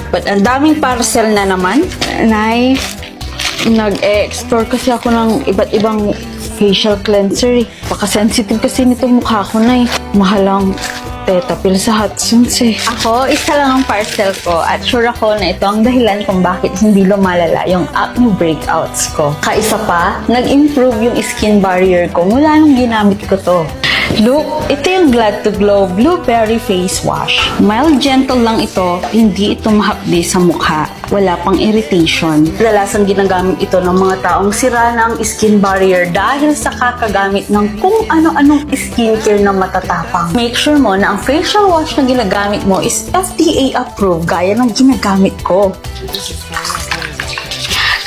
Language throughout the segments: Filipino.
But ang daming parcel na naman. Nay, nag-explore kasi ako ng iba't ibang facial cleanser eh. Baka-sensitive kasi nito mukha ko na eh. Mahalang Tetapil sa Hudson's eh. Ako, isa lang ang parcel ko at sure ako na ito ang dahilan kung bakit hindi lumalala yung acne breakouts ko. Kaisa pa, nag-improve yung skin barrier ko mula nung ginamit ko to. Look, ito yung Glad to Glow Blueberry Face Wash. Mild gentle lang ito, hindi ito mahapdi sa mukha. Wala pang irritation. Kadalasang ginagamit ito ng mga taong sira na ang skin barrier dahil sa kakagamit ng kung ano-anong skincare na matatapang. Make sure mo na ang facial wash na ginagamit mo is FDA approved gaya ng ginagamit ko.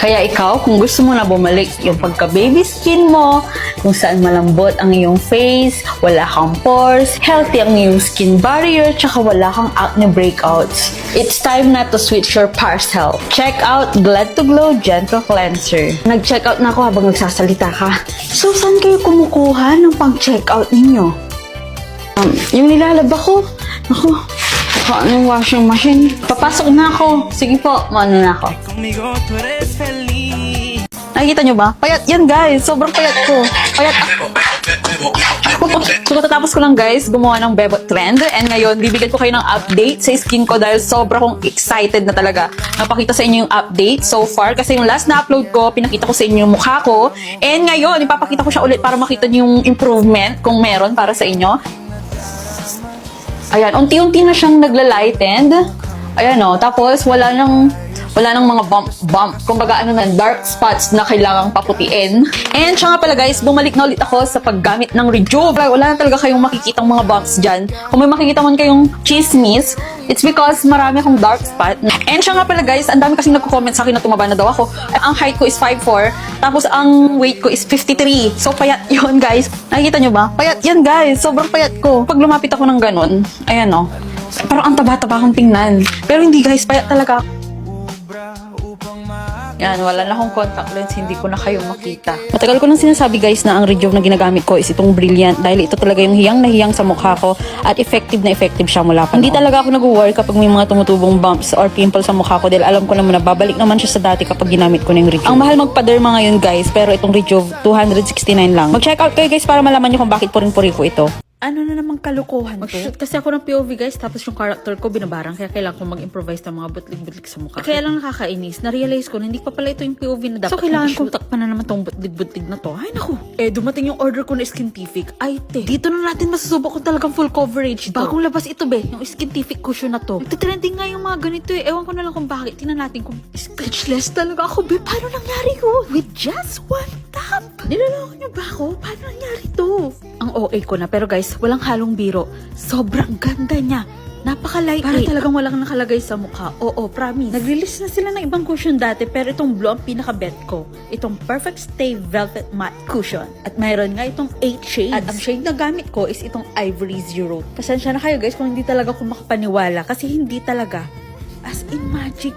Kaya ikaw, kung gusto mo na bumalik yung pagka-baby skin mo, kung saan malambot ang iyong face, wala kang pores, healthy ang iyong skin barrier, tsaka wala kang acne breakouts, it's time na to switch your parcel. Check out Glad to Glow Gentle Cleanser. Nag-check out na ako habang nagsasalita ka. So, saan kayo kumukuha ng pang-check out ninyo? Yung nilalaba ko. Ako, yung washing machine. Papasok na ako. Sige po, maano na ako. Nakikita nyo ba? Payat yan guys. Sobrang payat ko. Payat ako. So katatapos ko lang guys, gumawa ng Bebot Trend. And ngayon, bibigyan ko kayo ng update sa skin ko dahil sobrang kong excited na talaga napakita sa inyo yung update so far. Kasi yung last na upload ko, pinakita ko sa inyo yung mukha ko. And ngayon, ipapakita ko siya ulit para makita nyo yung improvement kung meron para sa inyo. Ayan, unti-unti na siyang nagla-lightened. Ayan o, tapos wala nang mga bump. Kumbaga ano na, dark spots na kailangang paputiin. And siya nga pala guys, bumalik na ulit ako sa paggamit ng Rejuve. Wala na talaga kayong makikitang mga bumps dyan. Kung may makikita man kayong chismis, it's because marami akong dark spot. And siya nga pala guys, ang dami kasing nagko-comment sa akin na tumaba na daw ako. Ang height ko is 5'4", tapos ang weight ko is 53. So payat yun guys. Nakikita nyo ba? Payat yan guys. Sobrang payat ko. Pag lumapit ako ng ganun, ayan o. Parang ang taba-taba akong tingnan. Pero hindi guys, payat talaga. Yan, wala na akong contact lens, hindi ko na kayo makita. Matagal ko nang sinasabi guys na ang Rejuve na ginagamit ko is itong Brilliant dahil ito talaga yung hiyang na hiyang sa mukha ko at effective na effective siya mula pa. Hindi talaga ako nag-worry kapag may mga tumutubong bumps or pimples sa mukha ko dahil alam ko naman na babalik naman siya sa dati kapag ginamit ko na yung Rejuve. Ang mahal magpa-derma ngayon guys, pero itong Rejuve 269 lang. Mag-check out kayo guys para malaman nyo kung bakit puring-puri ko ito. Ano na namang kalukuhan to? Mag-shoot kasi ako ng POV guys, tapos yung character ko binabarang, kaya kailangan ko mag-improvise ng mga butlig-butlig sa mukha. Kaya lang nakakainis, na-realize ko na hindi pa pala ito yung POV na dapat. So kailangan ko takpan na naman tong butlig-butlig na to. Ay naku, dumating yung order ko na Skintific. Ay te, dito na natin masusubok kung talagang full coverage to. Bagong labas ito be, yung Skintific cushion na to. Nagtitrending nga yung mga ganito eh. Ewan ko na lang kung bakit. Tingnan natin kung speechless talaga ako be. Paano nangyari yun? With just one tap? Niloloko niyo ba ako? Paano nangyari to? Ang OA ko na, pero guys, walang halong biro. Sobrang ganda niya. Napaka-lightweight. Para talagang walang nakalagay sa mukha. Oo, promise. Nag-release na sila ng ibang cushion dati, pero itong blue ang pinaka-bet ko. Itong Perfect Stay Velvet Matte Cushion. At mayroon nga itong 8 shades. At ang shade na gamit ko is itong Ivory Zero. Pasensya na kayo guys kung hindi talaga ako makapaniwala kasi hindi talaga. As in magic.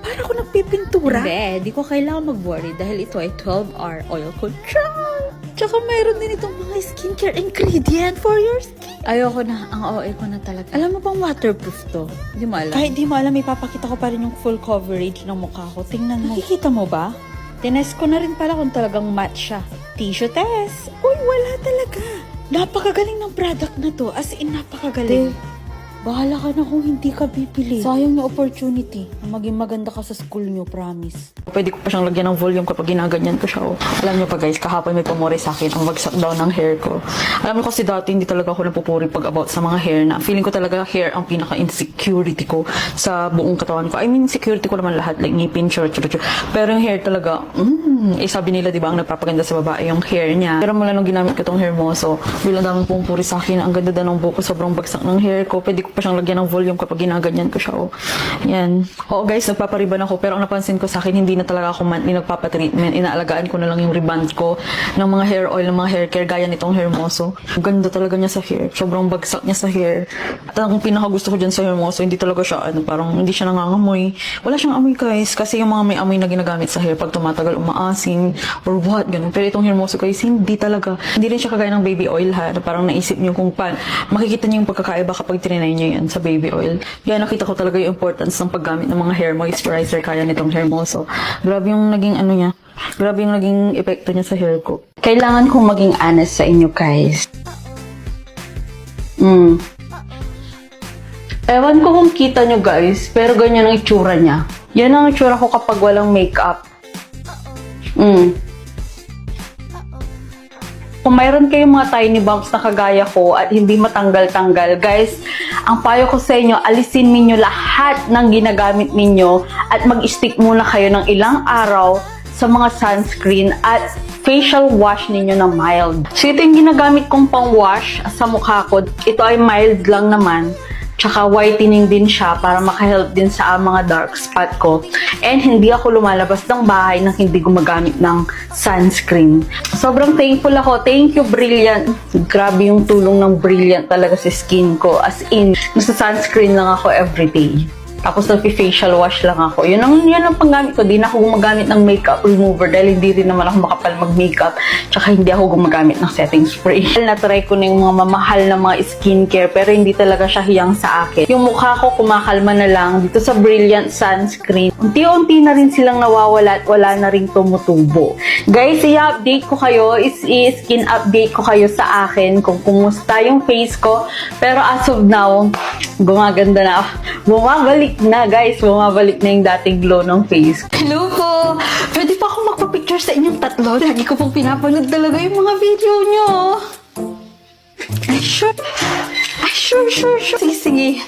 Para ako nagpipintura. Hindi, di ko kailangan mag-worry dahil ito ay 12-hour oil control. Tsaka mayroon din itong mga skincare ingredient for your skin. Ayoko na, ang OA ko na talaga. Alam mo bang waterproof to? Hindi mo alam. Kahit di mo alam, ipapakita ko pa rin yung full coverage ng mukha ko. Tingnan mo. Nakikita mo ba? Tinest ko na rin pala kung talagang matte siya. Tissue test. Uy, wala talaga. Napakagaling ng product na to. As in, napakagaling. Bahala ka na kung hindi ka bibili. Sayang na opportunity na maging maganda ka sa school nyo, promise. Pwede ko pa siyang lagyan ng volume kapag ginaganyan ko siya. Alam nyo pa guys, kahapon may pumuri sa akin ang bagsak daw ng hair ko. Alam mo kasi dati hindi talaga ako napupuri pag about sa mga hair na feeling ko talaga hair ang pinaka-insecurity ko sa buong katawan ko. I mean, insecurity ko naman lahat, like ngipin, short. Pero yung hair talaga, sabi nila diba ang nagpapaganda sa babae yung hair niya. Pero mula nung ginamit ko tong hair mo, so bilang daming pumupuri sa akin, ang ganda ng buko, sobrang bagsak ng hair ko. Pwede ko pa siyang lagyan ng volume kapag ginaganyan ko siya. Yan. Oo guys, nagpapariban ako pero ang napansin ko sa akin, hindi na talaga ako monthly nagpapatreatment. Inaalagaan ko na lang yung reband ko ng mga hair oil, ng mga hair care gaya nitong Hermoso. Ang ganda talaga niya sa hair. Sobrang bagsak niya sa hair. At ang pinakagusto ko dyan sa Hermoso, hindi talaga siya, parang hindi siya nangangamoy. Wala siyang amoy guys. Kasi yung mga may amoy na ginagamit sa hair, pag tumatagal, umaasim, or what, ganun. Pero itong Hermoso guys, hindi talaga. Hindi rin siya kagaya ng baby oil ha. Parang naisip niyo kung makikita niyo yung pagkakaiba kapag trinay niyo nyo yan sa baby oil. Kaya nakita ko talaga yung importance ng paggamit ng mga hair moisturizer kaya nitong hair mo. So, grabe yung naging ano niya. Grabe yung naging epekto niya sa hair ko. Kailangan kong maging honest sa inyo, guys. Ewan ko kung kita nyo, guys, pero ganyan ang itsura niya. Yan ang itsura ko kapag walang makeup. Kung mayroon kayong mga tiny bumps na kagaya ko at hindi matanggal-tanggal, guys, ang payo ko sa inyo, alisin ninyo lahat ng ginagamit ninyo at mag-stick muna kayo ng ilang araw sa mga sunscreen at facial wash ninyo na mild. So ito yung ginagamit kong pang wash sa mukha ko. Ito ay mild lang naman. Tsaka whitening din siya para makahelp din sa mga dark spot ko. And hindi ako lumalabas ng bahay nang hindi gumagamit ng sunscreen. Sobrang thankful ako. Thank you, Brilliant. Grabe yung tulong ng Brilliant talaga sa skin ko. As in, nasa sunscreen lang ako everyday. Tapos nagpi-facial wash lang ako. Yun ang panggamit ko. Di na ako gumagamit ng makeup remover dahil hindi rin naman ako makapal mag-makeup. Tsaka hindi ako gumagamit ng setting spray. Na-try ko na yung mga mamahal na mga skincare pero hindi talaga siya hiyang sa akin. Yung mukha ko kumakalma na lang dito sa Brilliant Sunscreen. Unti-unti na rin silang nawawala at wala na rin tumutubo. Guys, i-update ko kayo. I-skin update ko kayo sa akin kung kumusta yung face ko. Pero as of now, gumaganda na. Bumabalik na, guys. Bumabalik na yung dating glow ng face. Hello po! Pwede pa akong magpa-picture sa inyong tatlo? Lagi ko pong pinapanood talaga yung mga video nyo. Ay, sure. Ay, sure. Sige.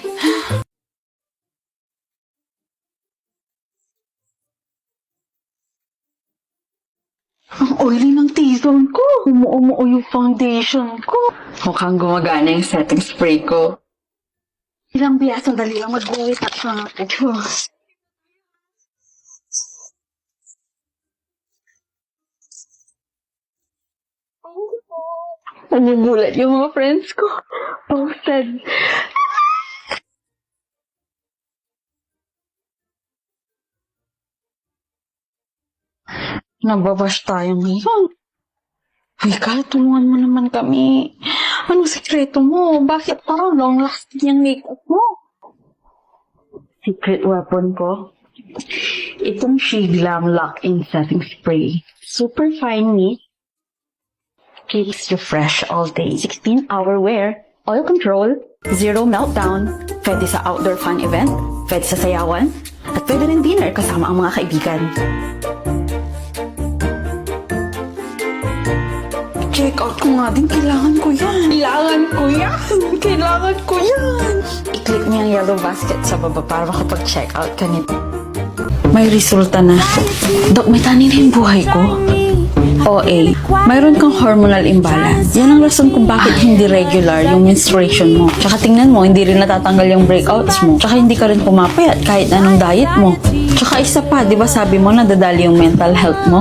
Ang oily ng T-zone ko. Umuo yung foundation ko. Mukhang gumagana yung setting spray ko. Ilang biya, sandali lang mag-wait at ako. Nagugulat yung mga friends ko. Posted. Nagbabash tayo ngayon. Uy, Kyle, tulungan mo naman kami. Anong sekreto mo? Bakit parang long-lasting yung makeup mo? Secret weapon ko? Itong Shade Glam Lock-In Setting Spray. Super fine mist. Keeps you fresh all day. 16-hour wear. Oil control. Zero meltdown. Pwede sa outdoor fun event. Pwede sa sayawan. At pwede rin dinner kasama ang mga kaibigan. Check out ko nga din. Kailangan ko yan. I-click mo yung yellow basket sa baba para makapag-check out ka nito. May resulta na. Dok, may tani na yung buhay ko. OA, mayroon kang hormonal imbalance. Yan ang rason kung bakit hindi regular yung menstruation mo. Tsaka tingnan mo, hindi rin natatanggal yung breakouts mo. Tsaka hindi ka rin pumapayat kahit anong diet mo. Tsaka isa pa, di ba sabi mo nadadali yung mental health mo?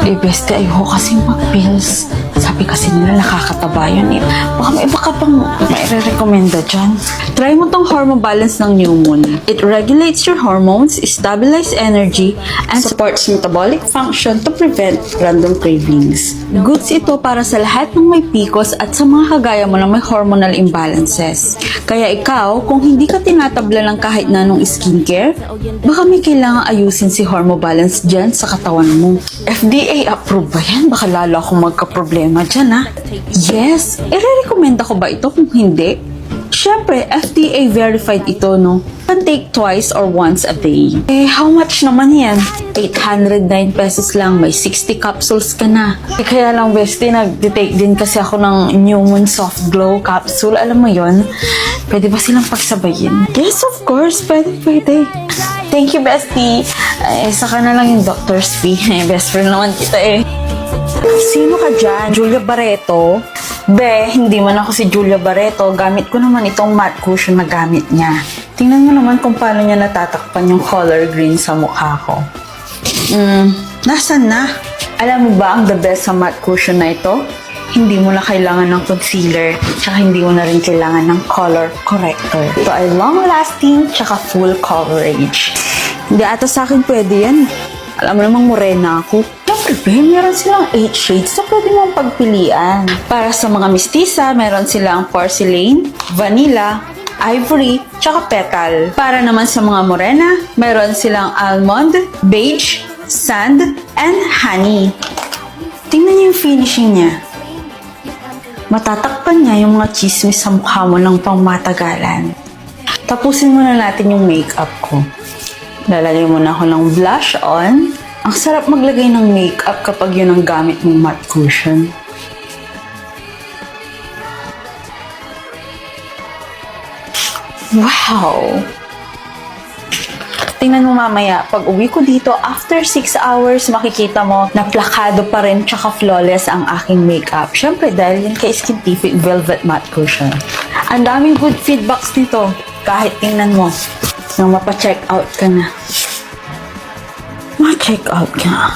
Eh, beste, ayoko kasi mag-pills. Sabi kasi nila nakakataba yun eh. Baka may iba ka pang maire-recommenda dyan. Try mo tong hormone balance ng New Moon. It regulates your hormones, stabilizes energy, and supports metabolic function to prevent random cravings. Goods ito para sa lahat ng may PCOS at sa mga kagaya mo na may hormonal imbalances. Kaya ikaw, kung hindi ka tinatabla ng kahit na anong skincare, baka may kailangan ayusin si hormone balance dyan sa katawan mo. FDA approved ba yan? Baka lalo akong magka-problema dyan, ha? Yes! I-recommenda ko ba ito kung hindi? Siyempre, FDA verified ito, no? Can take twice or once a day. Eh, how much naman yan? 809 pesos lang. May 60 capsules ka na. Eh, kaya lang, bestie, nag-take din kasi ako ng New Moon Soft Glow capsule. Alam mo yon? Pwede ba silang pagsabayin? Yes, of course. Pwede. Thank you, bestie. Saka na lang yung doctor's fee. Best friend naman kita eh. Sino ka dyan? Julia Barreto? Be, hindi man ako si Julia Barreto. Gamit ko naman itong matte cushion na gamit niya. Tingnan mo naman kung paano niya natatakpan yung color green sa mukha ko. Nasaan na? Alam mo ba ang the best sa matte cushion na ito? Hindi mo na kailangan ng concealer, tsaka hindi mo na rin kailangan ng color corrector. Ito ay long-lasting, tsaka full coverage. Hindi ata sa akin pwede yan. Alam mo namang morena ako. Siyempre, meron silang 8 shades so pwede mong pagpilian. Para sa mga mistisa, meron silang porcelain, vanilla, ivory, tsaka petal. Para naman sa mga morena, meron silang almond, beige, sand, and honey. Tingnan niyo yung finishing niya. Matatakpan niya yung mga chismis sa mukha mo ng pangmatagalan. Tapusin muna natin yung makeup ko. Lalagay muna ako ng blush on. Ang sarap maglagay ng makeup kapag yun ang gamit mong matte cushion. Wow! Tingnan mo mamaya, pag uwi ko dito, after 6 hours, makikita mo na plakado pa rin tsaka flawless ang aking makeup. Siyempre, dahil yun kay Skintific Velvet Matte Cushion. Ang daming good feedbacks nito. Kahit tingnan mo, nang mapa-check out ka na. Ma-check out ka.